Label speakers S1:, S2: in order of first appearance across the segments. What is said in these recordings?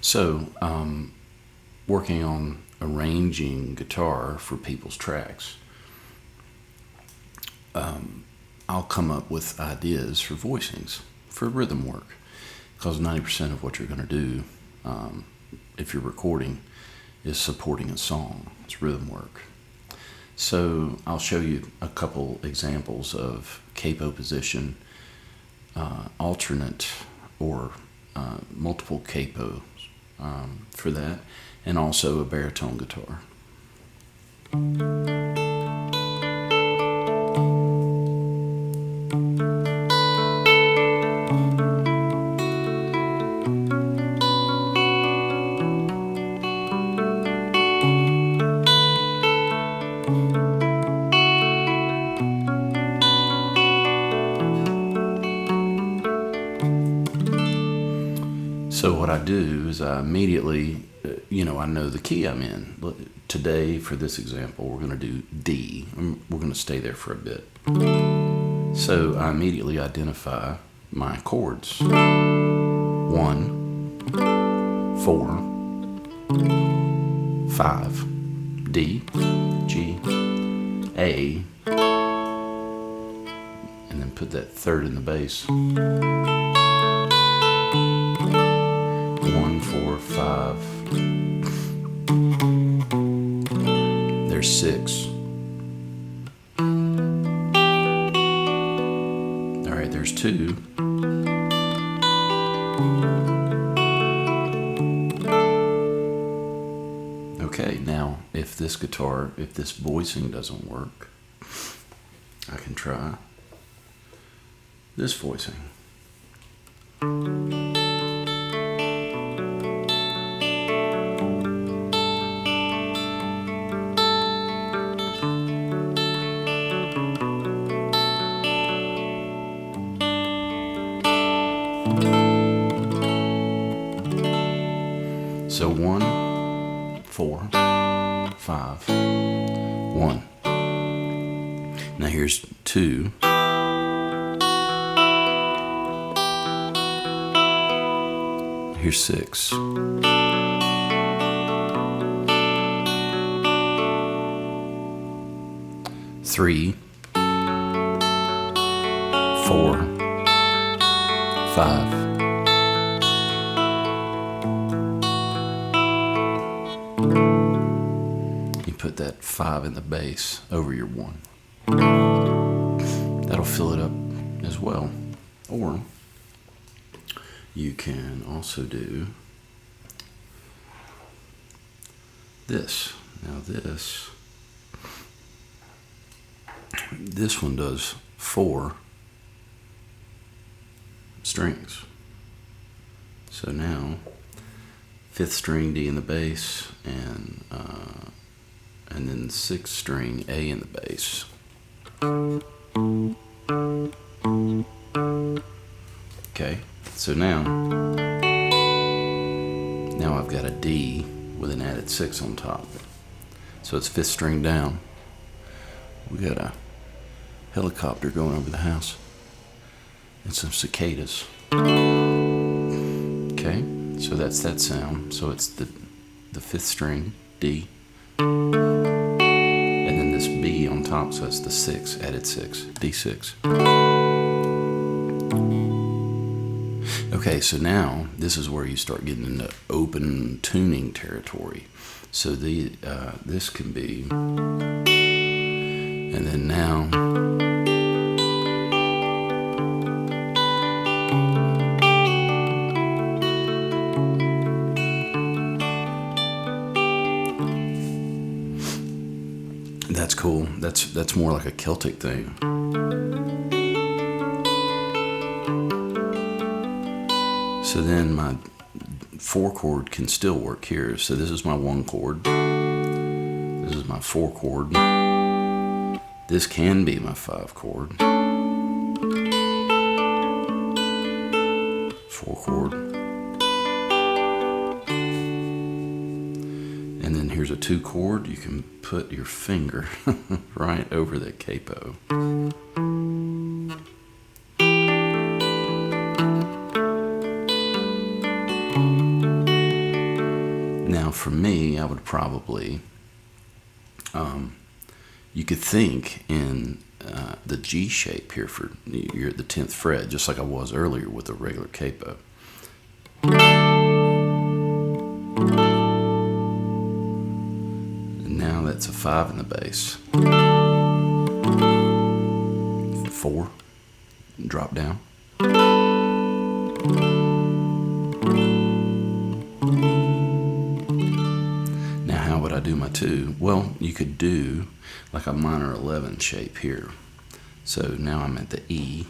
S1: So, working on arranging guitar for people's tracks, I'll come up with ideas for voicings, for rhythm work, because 90% of what you're going to do, if you're recording, is supporting a song. It's rhythm work. So I'll show you a couple examples of capo position, alternate or multiple capos for that, and also a baritone guitar. So what I do is I immediately, I know the key I'm in. Today, for this example, we're going to do D. We're going to stay there for a bit. So I immediately identify my chords. 1, 4, 5, D, G, A, and then put that third in the bass. 1, 4, 5. There's 6. All right, there's 2. Okay, now if this voicing doesn't work, I can try this voicing. So 1, 4, 5, 1. Now here's 2. Here's 6. 3, 4, 5. Put that 5 in the bass over your 1. That'll fill it up as well. Or you can also do this. Now this one does 4 strings. So now 5th string D in the bass and then 6th string A in the bass. Okay, so now I've got a D with an added 6 on top. So it's 5th string down. We got a helicopter going over the house and some cicadas. Okay, so that's that sound. So it's the 5th string D. And then this B on top, so it's the 6, added 6, D6. Okay, so now this is where you start getting into open tuning territory. So this can be, and then now, that's cool. That's more like a Celtic thing. So then my 4 chord can still work here. So this is my 1 chord. This is my 4 chord. This can be my 5 chord. 4 chord. And then here's a 2 chord. You can put your finger right over the capo. Now, for me, I would probably, you could think in the G shape here for you're at the 10th fret, just like I was earlier with a regular capo. And now that's a 5 in the bass. 4, drop down. Now, how would I do my 2? Well, you could do like a minor 11 shape here. So now I'm at the E.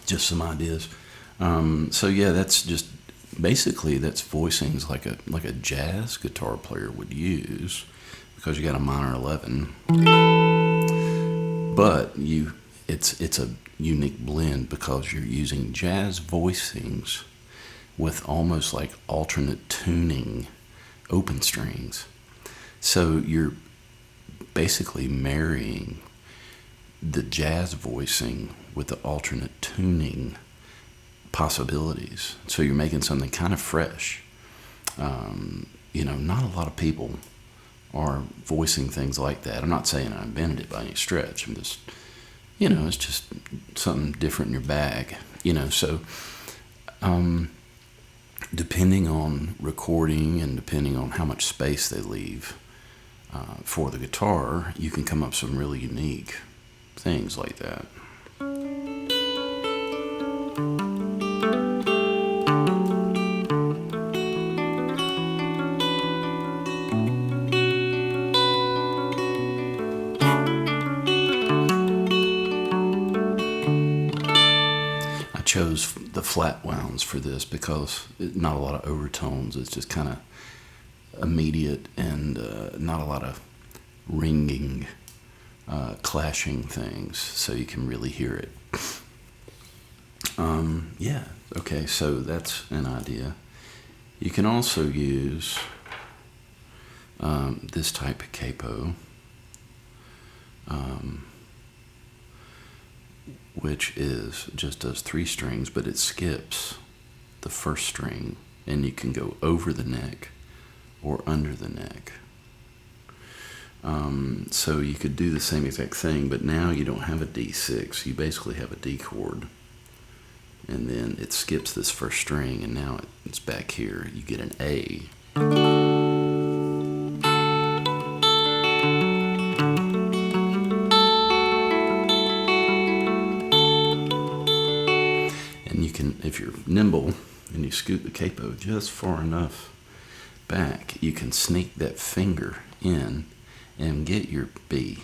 S1: Just some ideas. So yeah, that's just basically that's voicings like a jazz guitar player would use, because you got a minor 11, but it's a unique blend because you're using jazz voicings with almost like alternate tuning open strings. So you're basically marrying the jazz voicing with the alternate tuning possibilities. So you're making something kind of fresh. Not a lot of people are voicing things like that. I'm not saying I invented it by any stretch. I'm just, it's just something different in your bag. So depending on recording and depending on how much space they leave for the guitar, you can come up with some really unique things like that. I chose the flat wounds for this because not a lot of overtones. It's just kind of immediate and not a lot of ringing, clashing things, so you can really hear it. Yeah, okay, so that's an idea. You can also use this type of capo, which just does 3 strings, but it skips the first string, and you can go over the neck or under the neck. So you could do the same exact thing, but now you don't have a D6. You basically have a D chord, and then it skips this first string, and now it's back here. You get an A. And you can, if you're nimble and you scoot the capo just far enough back, you can sneak that finger in and get your B.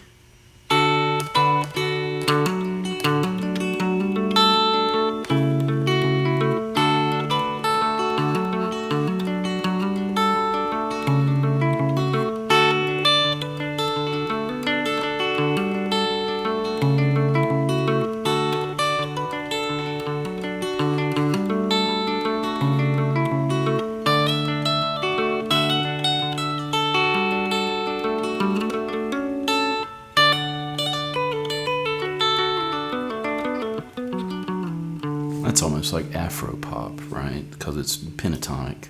S1: That's almost like Afro pop, right? Because it's pentatonic.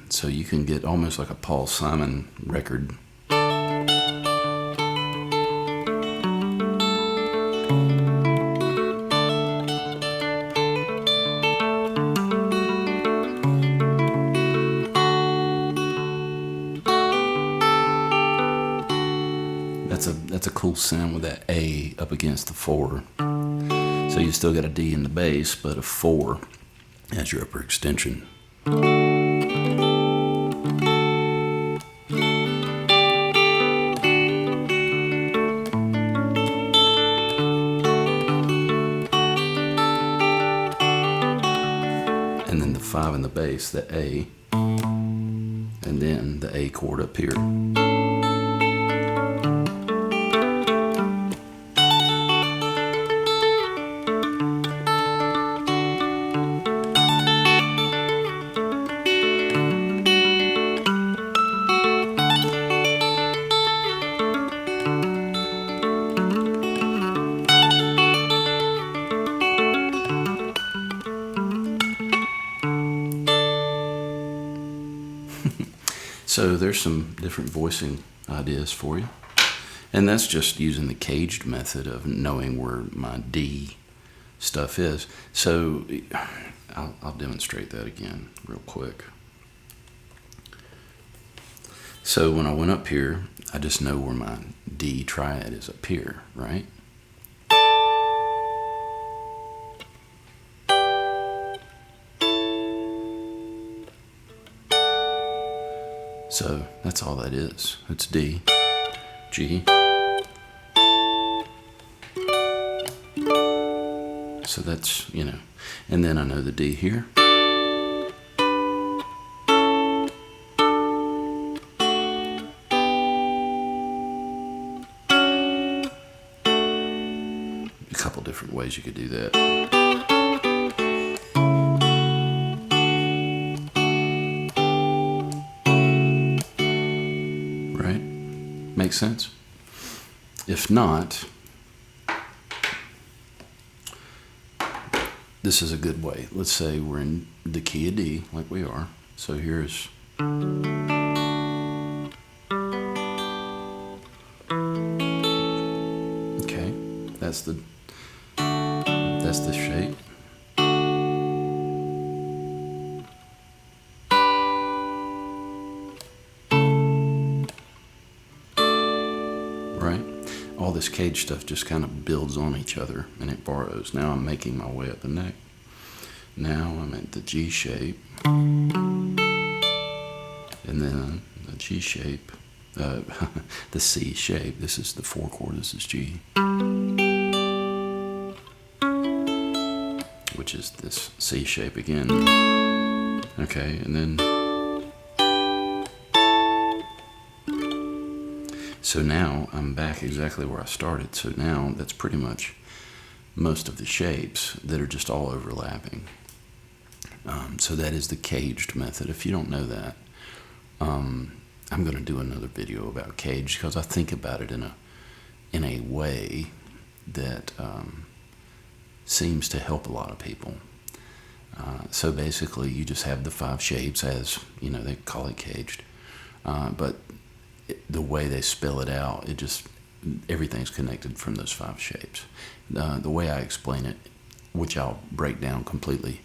S1: So you can get almost like a Paul Simon record. That's a cool sound with that A up against the 4. So you still got a D in the bass, but a 4 as your upper extension. bass, the A, and then the A chord up here. So there's some different voicing ideas for you. And that's just using the caged method of knowing where my D stuff is. So I'll demonstrate that again real quick. So when I went up here, I just know where my D triad is up here, right? So that's all that is. It's D, G. So that's, you know, and then I know the D here. A couple different ways you could do that. Make sense? If not, this is a good way. Let's say we're in the key of D, like we are. So here's okay. That's the shape. All this cage stuff just kind of builds on each other and it borrows. Now I'm making my way up the neck. Now I'm at the G shape. And then the G shape, the C shape. This is the 4 chord, this is G. Which is this C shape again. Okay, and then so now I'm back exactly where I started. So now that's pretty much most of the shapes that are just all overlapping. So that is the caged method. If you don't know that, I'm going to do another video about cage because I think about it in a way that seems to help a lot of people. So basically, you just have the 5 shapes, as you know, they call it caged, but the way they spell it out, it just, everything's connected from those 5 shapes. The way I explain it, which I'll break down completely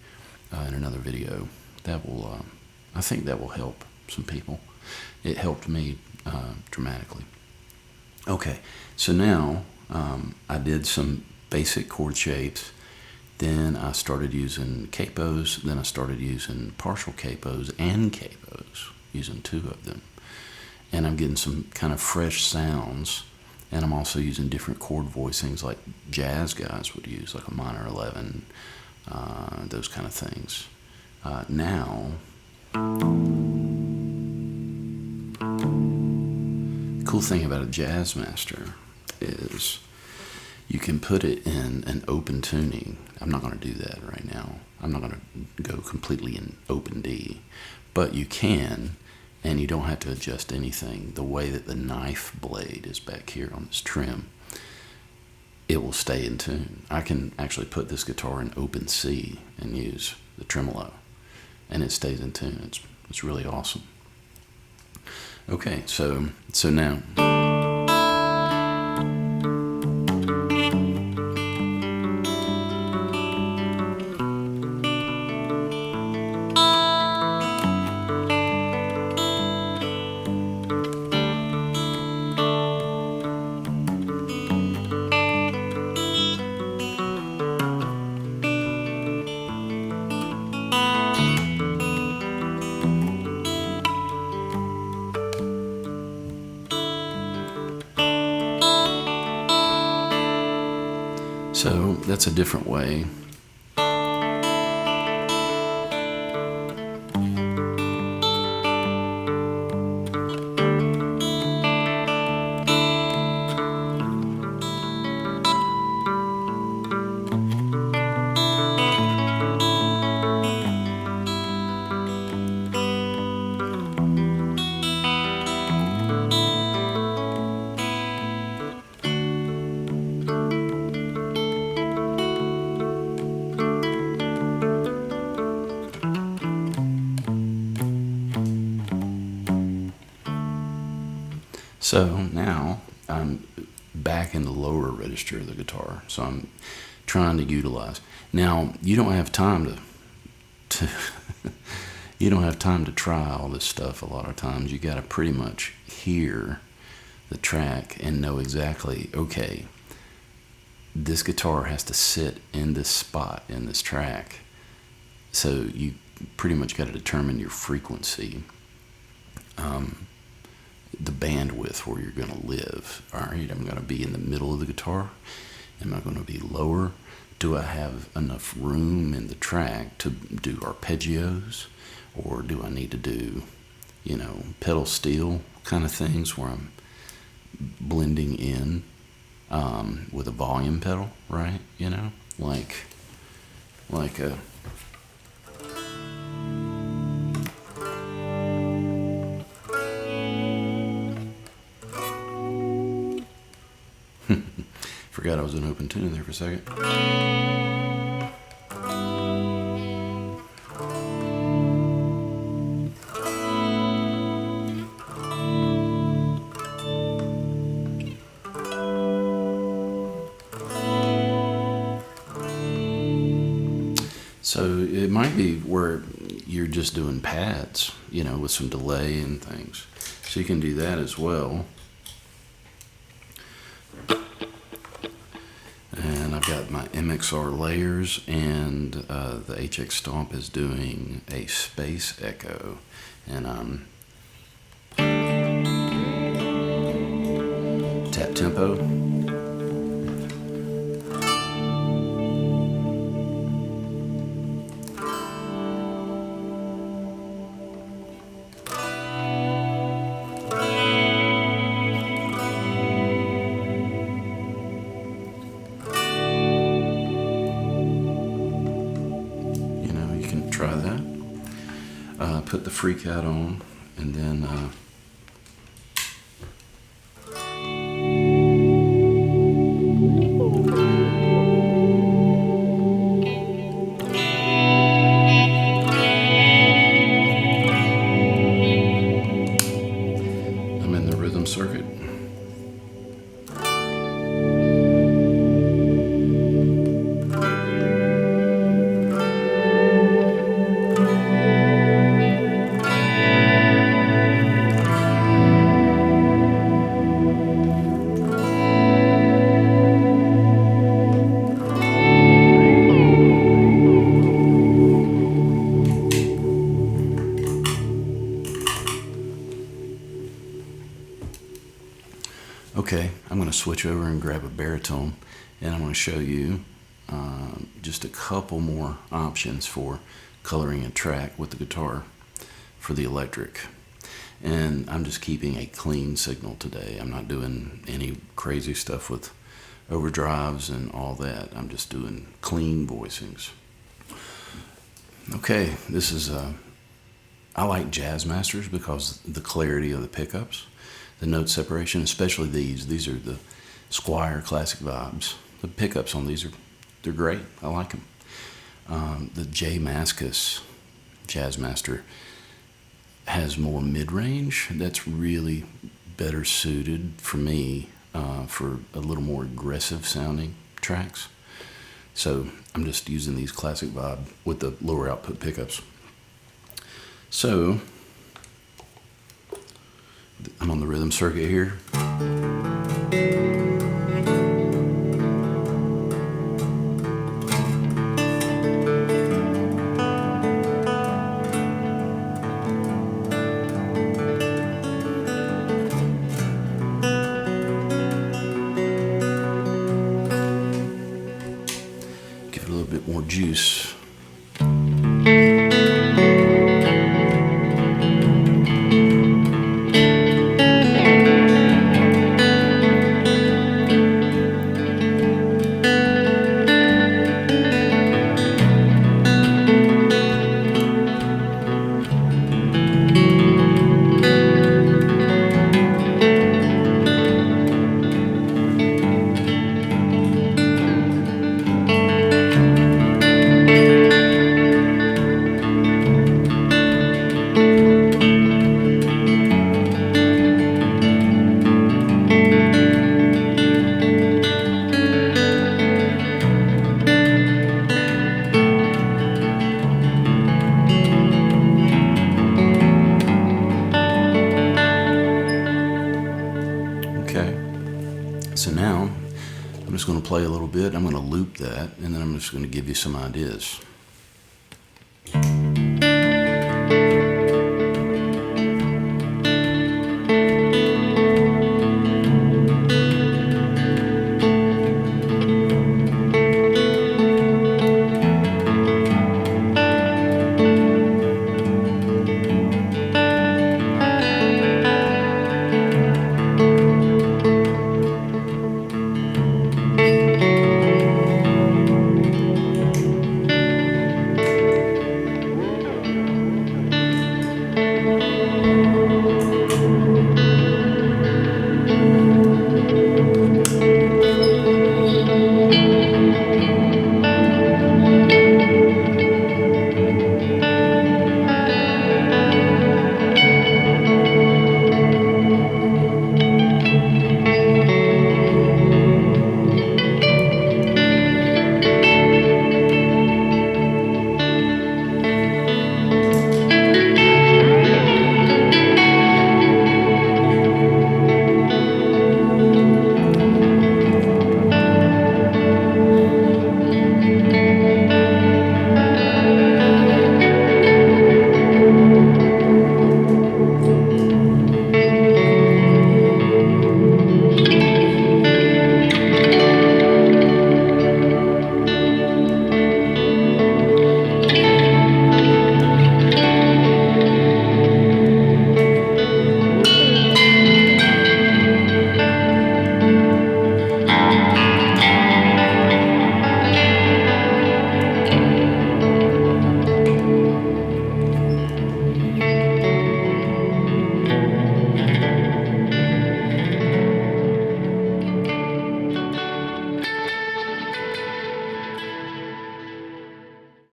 S1: in another video, that will, I think that will help some people. It helped me dramatically. Okay, so now I did some basic chord shapes, then I started using capos, then I started using partial capos and capos, using 2 of them. And I'm getting some kind of fresh sounds, and I'm also using different chord voicings like jazz guys would use, like a minor 11, those kind of things. Now, the cool thing about a Jazzmaster is you can put it in an open tuning. I'm not going to do that right now. I'm not going to go completely in open D, but you can. And you don't have to adjust anything. The way that the knife blade is back here on this trim, it will stay in tune. I can actually put this guitar in open C and use the tremolo, and it stays in tune. It's really awesome. Okay, so now. So that's a different way. So now I'm back in the lower register of the guitar. So I'm trying to utilize. Now you don't have time to you don't have time to try all this stuff a lot of times. You got to pretty much hear the track and know exactly, okay, this guitar has to sit in this spot in this track. So you pretty much got to determine your frequency, the bandwidth where you're going to live. All right, I'm going to be in the middle of the guitar. Am I going to be lower? Do I have enough room in the track to do arpeggios? Or do I need to do, pedal steel kind of things where I'm blending in with a volume pedal, right? Like a forgot I was in open tune there for a second. So it might be where you're just doing pads, with some delay and things. So you can do that as well. And I've got my MXR layers, and the HX Stomp is doing a space echo. And I'm tap tempo. Try that. Put the freak out on, and then I'm in the rhythm circuit. Okay, I'm going to switch over and grab a baritone, and I'm going to show you just a couple more options for coloring a track with the guitar for the electric. And I'm just keeping a clean signal today. I'm not doing any crazy stuff with overdrives and all that. I'm just doing clean voicings. Okay, this is I like Jazzmasters because the clarity of the pickups, the note separation, especially these are the Squire Classic Vibes. The pickups on these they're great. I like them. The Jazzmaster has more mid-range. That's really better suited for me for a little more aggressive sounding tracks. So I'm just using these Classic Vibe with the lower output pickups. So I'm on the rhythm circuit here. Give it a little bit more juice. just going to play a little bit. I'm going to loop that, and then I'm just going to give you some ideas.